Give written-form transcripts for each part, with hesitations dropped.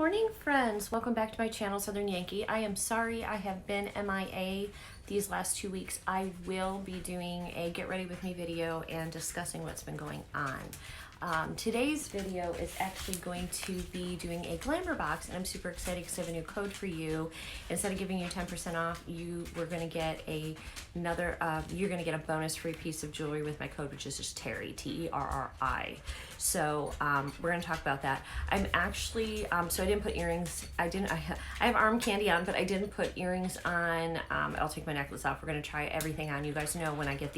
morning, friends. Welcome back to my channel, Southern Yankee. I am sorry I have been MIA these last 2 weeks. I will be doing a get ready with me video and discussing what's been going on. Today's video is actually going to be doing a Glamour box, and I'm super excited because I have a new code for you. Instead of giving you 10% off, we're going to get you're going to get a bonus free piece of jewelry with my code, which is just Terri, T-E-R-R-I. So we're going to talk about that. I'm actually, so I didn't put earrings. I have arm candy on, but I didn't put earrings on. I'll take my necklace off. We're going to try everything on. You guys know when I get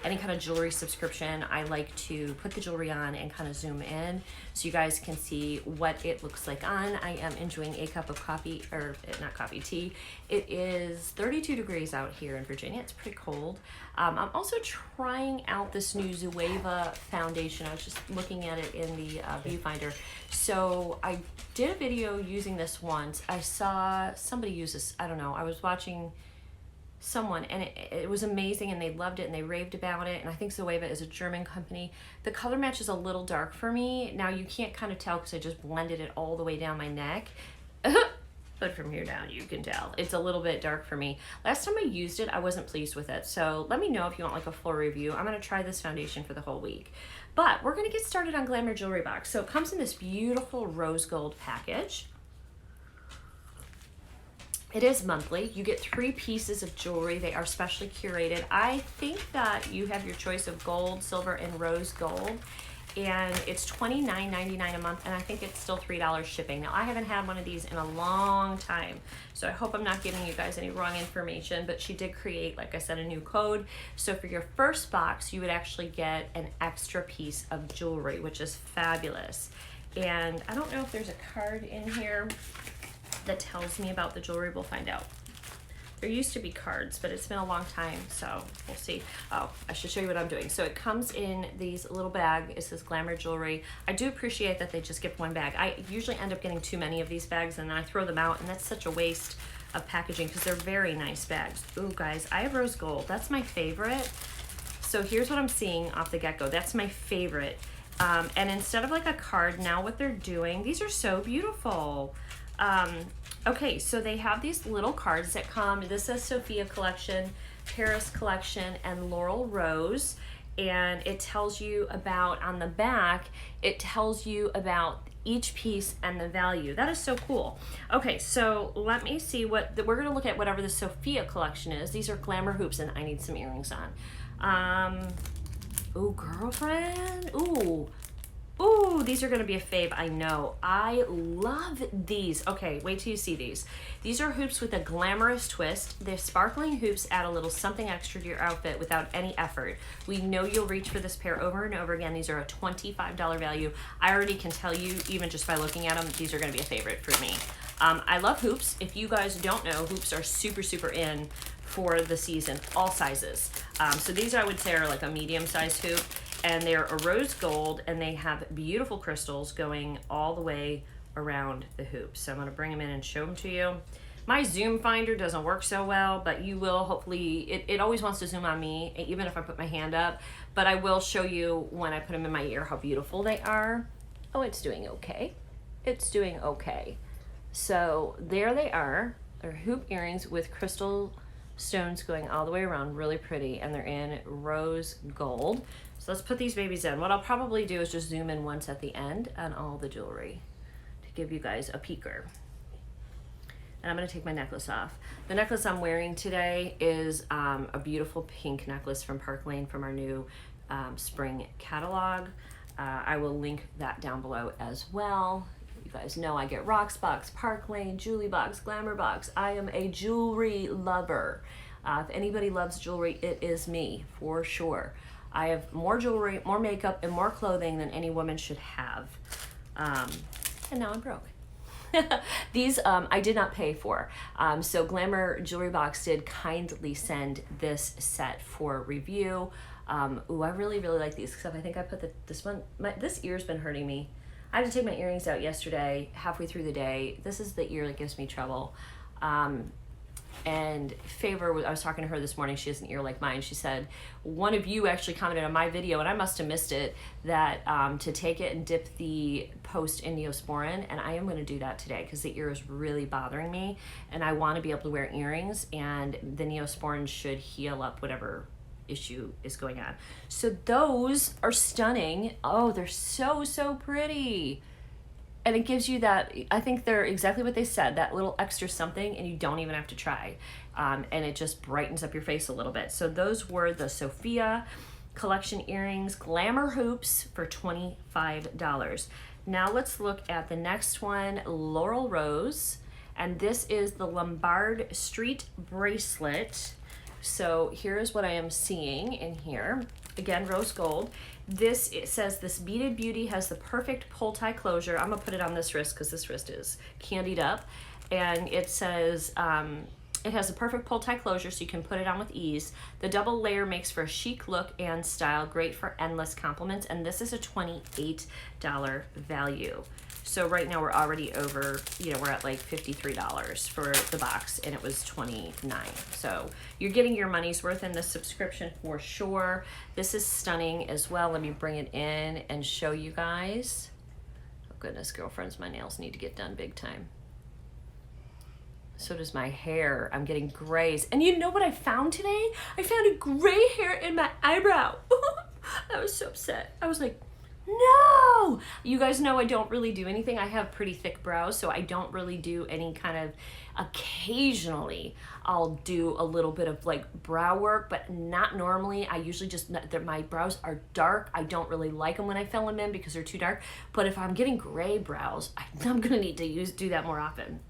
any kind of jewelry subscription, I like to put the jewelry on and kind of zoom in so you guys can see what it looks like on. I am enjoying a cup of coffee, or not coffee, tea. It is 32 degrees out here in Virginia. It's pretty cold. I'm also trying out this new Zoeva foundation. I was just looking at it in the viewfinder. So I did a video using this once. I saw somebody use this, I don't know, I was watching someone, and it was amazing, and they loved it and they raved about it. And I think Zoeva is a German company. The color match is a little dark for me. Now you can't kind of tell because I just blended it all the way down my neck. But from here down, you can tell it's a little bit dark for me. Last time I used it, I wasn't pleased with it. So let me know if you want like a full review. I'm going to try this foundation for the whole week. But we're going to get started on Glamour Jewelry Box. So it comes in this beautiful rose gold package. It is monthly. You get 3 pieces of jewelry. They are specially curated. I think that you have your choice of gold, silver, and rose gold. And it's $29.99 a month, and I think it's still $3 shipping. Now, I haven't had one of these in a long time, so I hope I'm not giving you guys any wrong information, but she did create, like I said, a new code. So for your first box, you would actually get an extra piece of jewelry, which is fabulous. And I don't know if there's a card in here that tells me about the jewelry. We'll find out. There used to be cards, but it's been a long time, so we'll see. Oh, I should show you what I'm doing. So it comes in these little bag. It says Glamour Jewelry. I do appreciate that they just give one bag. I usually end up getting too many of these bags, and then I throw them out, and that's such a waste of packaging because they're very nice bags. Ooh, guys, I have rose gold. That's my favorite. So here's what I'm seeing off the get-go. That's my favorite. And instead of like a card, now what they're doing, these are so beautiful. Okay, so they have these little cards that come. This says Sophia Collection, Paris Collection, and Laurel Rose. And it tells you about, on the back, it tells you about each piece and the value. That is so cool. Okay, so let me see we're going to look at whatever the Sophia Collection is. These are Glamour hoops, and I need some earrings on. Ooh, girlfriend. Ooh, these are gonna be a fave, I know. I love these. Okay, wait till you see these. These are hoops with a glamorous twist. They're sparkling hoops add a little something extra to your outfit without any effort. We know you'll reach for this pair over and over again. These are a $25 value. I already can tell you, even just by looking at them, these are gonna be a favorite for me. I love hoops. If you guys don't know, hoops are super, super in for the season, all sizes. So these I would say are like a medium-sized hoop. And they're a rose gold, and they have beautiful crystals going all the way around the hoop. So I'm gonna bring them in and show them to you. My zoom finder doesn't work so well, but you will hopefully, it always wants to zoom on me, even if I put my hand up, but I will show you when I put them in my ear how beautiful they are. Oh, it's doing okay. It's doing okay. So there they are. They're hoop earrings with crystal stones going all the way around, really pretty, and they're in rose gold. So let's put these babies in. What I'll probably do is just zoom in once at the end on all the jewelry to give you guys a peeker. And I'm gonna take my necklace off. The necklace I'm wearing today is a beautiful pink necklace from Park Lane from our new spring catalog. I will link that down below as well. You guys know I get Rocks Box, Park Lane, Julie Box, Glamour Box. I am a jewelry lover. If anybody loves jewelry, it is me, for sure. I have more jewelry, more makeup, and more clothing than any woman should have. And now I'm broke. These I did not pay for. So Glamour Jewelry Box did kindly send this set for review. Ooh, I really, really like these, except I think I put this ear's been hurting me. I had to take my earrings out yesterday, halfway through the day. This is the ear that gives me trouble. And Favor, I was talking to her this morning, she has an ear like mine. She said, one of you actually commented on my video, and I must have missed it, that to take it and dip the post in Neosporin, and I am going to do that today because the ear is really bothering me, and I want to be able to wear earrings, and the Neosporin should heal up whatever issue is going on. So those are stunning. Oh, they're so, so pretty. And it gives you that, I think they're exactly what they said, that little extra something, and you don't even have to try. And it just brightens up your face a little bit. So those were the Sophia Collection earrings, Glamour hoops for $25. Now let's look at the next one, Laurel Rose. And this is the Lombard Street bracelet. So here's what I am seeing in here. Again, rose gold. This, it says, this beaded beauty has the perfect pull tie closure. I'm gonna put it on this wrist because this wrist is candied up. And it says, it has a perfect pull tie closure so you can put it on with ease. The double layer makes for a chic look and style, great for endless compliments. And this is a $28 value. So right now we're already over, we're at like $53 for the box, and it was $29. So you're getting your money's worth in this subscription for sure. This is stunning as well. Let me bring it in and show you guys. Oh goodness, girlfriends, my nails need to get done big time. So does my hair. I'm getting grays. And you know what I found today? I found a gray hair in my eyebrow. I was so upset. I was like, no! You guys know I don't really do anything. I have pretty thick brows, so I don't really do any kind of, occasionally I'll do a little bit of like brow work, but not normally. I usually just, my brows are dark. I don't really like them when I fill them in because they're too dark. But if I'm getting gray brows, I'm gonna need to do that more often.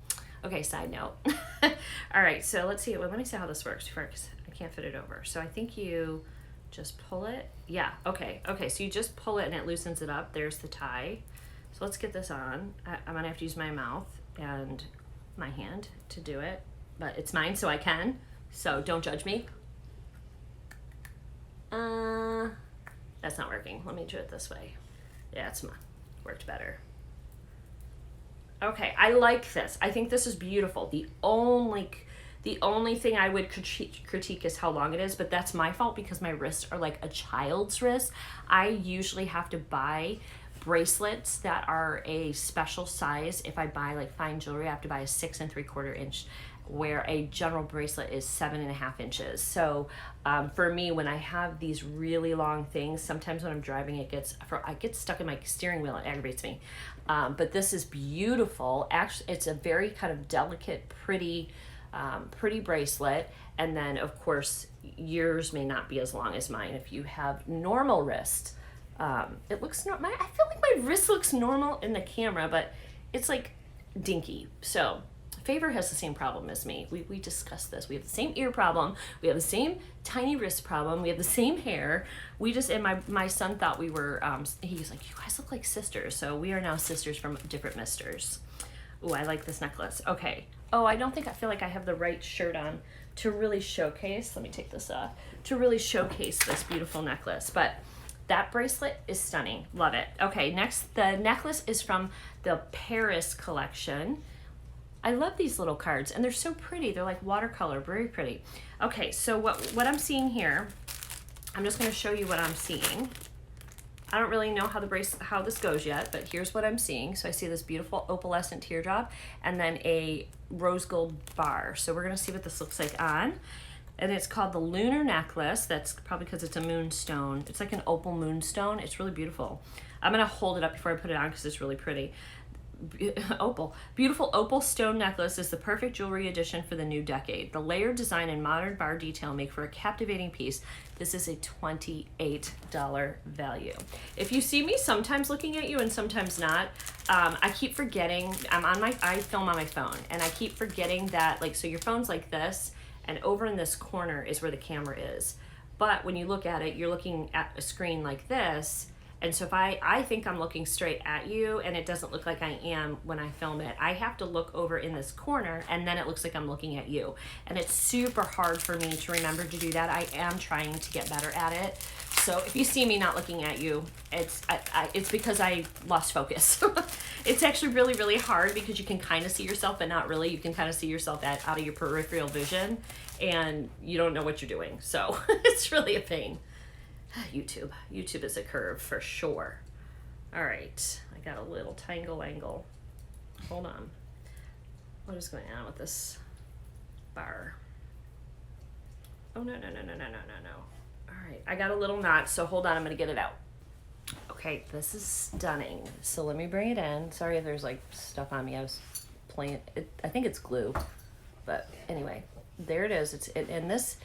Okay, side note. All right, so let's see. Well, let me see how this works first. I can't fit it over. So I think you just pull it. Yeah, okay, so you just pull it and it loosens it up. There's the tie. So let's get this on. I'm gonna have to use my mouth and my hand to do it, but it's mine, so I can. So don't judge me. That's not working. Let me do it this way. Yeah, it's worked better. Okay, I like this. I think this is beautiful. The only thing I would critique is how long it is, but that's my fault because my wrists are like a child's wrist. I usually have to buy bracelets that are a special size. If I buy like fine jewelry, I have to buy a 6 3/4 inch, where a general bracelet is 7.5 inches. So for me, when I have these really long things, sometimes when I'm driving, I get stuck in my steering wheel. It aggravates me. But this is beautiful. Actually, it's a very kind of delicate, pretty bracelet. And then of course yours may not be as long as mine if you have normal wrists. It looks I feel like my wrist looks normal in the camera, but it's like dinky. So Favor has the same problem as me. We discussed this. We have the same ear problem. We have the same tiny wrist problem. We have the same hair. And my son thought we were, he's like, you guys look like sisters. So we are now sisters from different misters. Ooh, I like this necklace. Okay. Oh, I feel like I have the right shirt on to really showcase, let me take this off, to really showcase this beautiful necklace. But that bracelet is stunning. Love it. Okay, next, the necklace is from the Paris collection. I love these little cards, and they're so pretty. They're like watercolor, very pretty. Okay, so what I'm seeing here, I'm just gonna show you what I'm seeing. I don't really know how this goes yet, but here's what I'm seeing. So I see this beautiful opalescent teardrop and then a rose gold bar. So we're gonna see what this looks like on. And it's called the Lunar Necklace. That's probably because it's a moonstone. It's like an opal moonstone. It's really beautiful. I'm gonna hold it up before I put it on because it's really pretty. Beautiful opal stone necklace is the perfect jewelry addition for the new decade. The layered design and modern bar detail make for a captivating piece. This is a $28 value. If you see me sometimes looking at you and sometimes not, I keep forgetting. I film on my phone, and I keep forgetting that, like, so your phone's like this, and over in this corner is where the camera is. But when you look at it, you're looking at a screen like this. And so if I think I'm looking straight at you and it doesn't look like I am when I film it, I have to look over in this corner and then it looks like I'm looking at you. And it's super hard for me to remember to do that. I am trying to get better at it. So if you see me not looking at you, it's because I lost focus. It's actually really, really hard because you can kind of see yourself, but not really. You can kind of see yourself out of your peripheral vision, and you don't know what you're doing. So it's really a pain. YouTube is a curve for sure. All right, I got a little tangle angle. Hold on. What is going on with this bar? Oh, no. All right, I got a little knot, so hold on, I'm gonna get it out. Okay, this is stunning. So let me bring it in. Sorry if there's like stuff on me. I was playing it. I think it's glue, but anyway, there it is. And this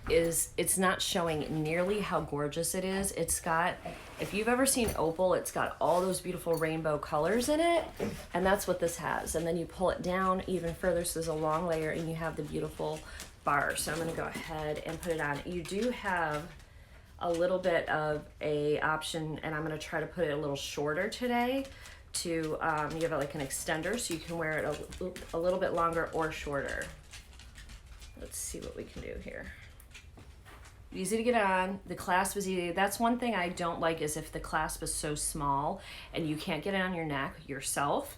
is, it's not showing nearly how gorgeous it is. It's got, if you've ever seen opal, it's got all those beautiful rainbow colors in it, and that's what this has. And then you pull it down even further, so there's a long layer, and you have the beautiful bar. So I'm gonna go ahead and put it on. You do have a little bit of a option, and I'm gonna try to put it a little shorter today to, you have like an extender, so you can wear it a little bit longer or shorter. Let's see what we can do here. Easy to get on. The clasp is easy. That's one thing I don't like, is if the clasp is so small and you can't get it on your neck yourself.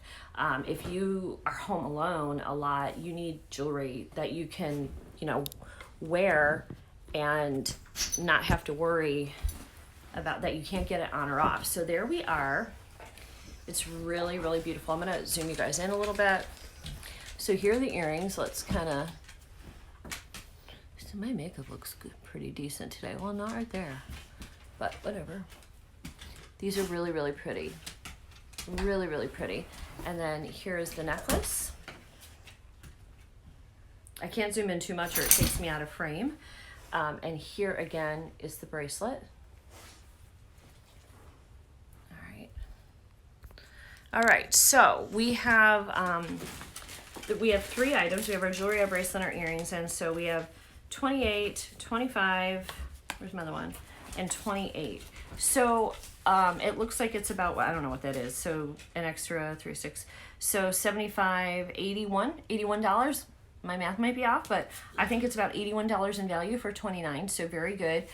If you are home alone a lot, you need jewelry that you can, wear and not have to worry about that you can't get it on or off. So there we are. It's really, really beautiful. I'm gonna zoom you guys in a little bit. So here are the earrings. Let's kind of, so my makeup looks good, pretty decent today. Well, not right there, but whatever. These are really, really pretty. Really, really pretty. And then here's the necklace. I can't zoom in too much or it takes me out of frame. And here again is the bracelet. All right, so we have 3 items. We have our jewelry, our bracelet, our earrings, and so we have 28, 25, where's my other one, and 28. So it looks like it's about, I don't know what that is, so an extra 3, 6, so 75, $81. My math might be off, but I think it's about $81 in value for 29, so very good.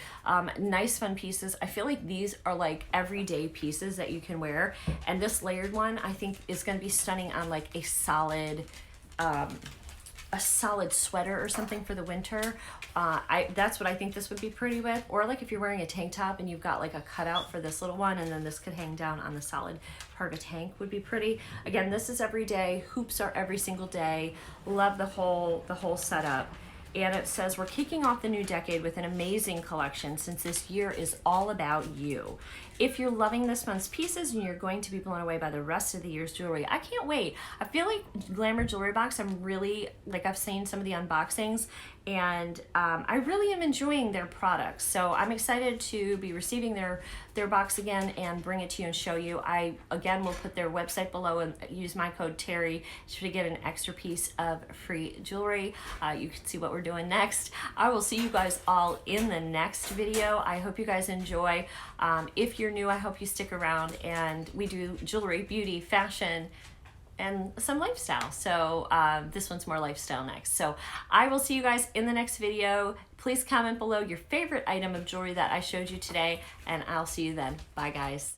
Nice fun pieces. I feel like these are like everyday pieces that you can wear, and this layered one I think is going to be stunning on like a solid sweater or something for the winter. That's what I think this would be pretty with, or like if you're wearing a tank top and you've got like a cutout for this little one, and then this could hang down on the solid part of a tank, would be pretty. Again, this is every day. Hoops are every single day. Love the whole setup. And it says, we're kicking off the new decade with an amazing collection since this year is all about you. If you're loving this month's pieces and you're going to be blown away by the rest of the year's jewelry, I can't wait. I feel like Glamour Jewelry Box, I'm really, like I've seen some of the unboxings, and I really am enjoying their products. So I'm excited to be receiving their box again and bring it to you and show you. I, again, will put their website below and use my code Terri to get an extra piece of free jewelry. You can see what we're doing next. I will see you guys all in the next video. I hope you guys enjoy. If you're new, I hope you stick around, and we do jewelry, beauty, fashion, and some lifestyle. So this one's more lifestyle next. So I will see you guys in the next video. Please comment below your favorite item of jewelry that I showed you today, and I'll see you then. Bye, guys.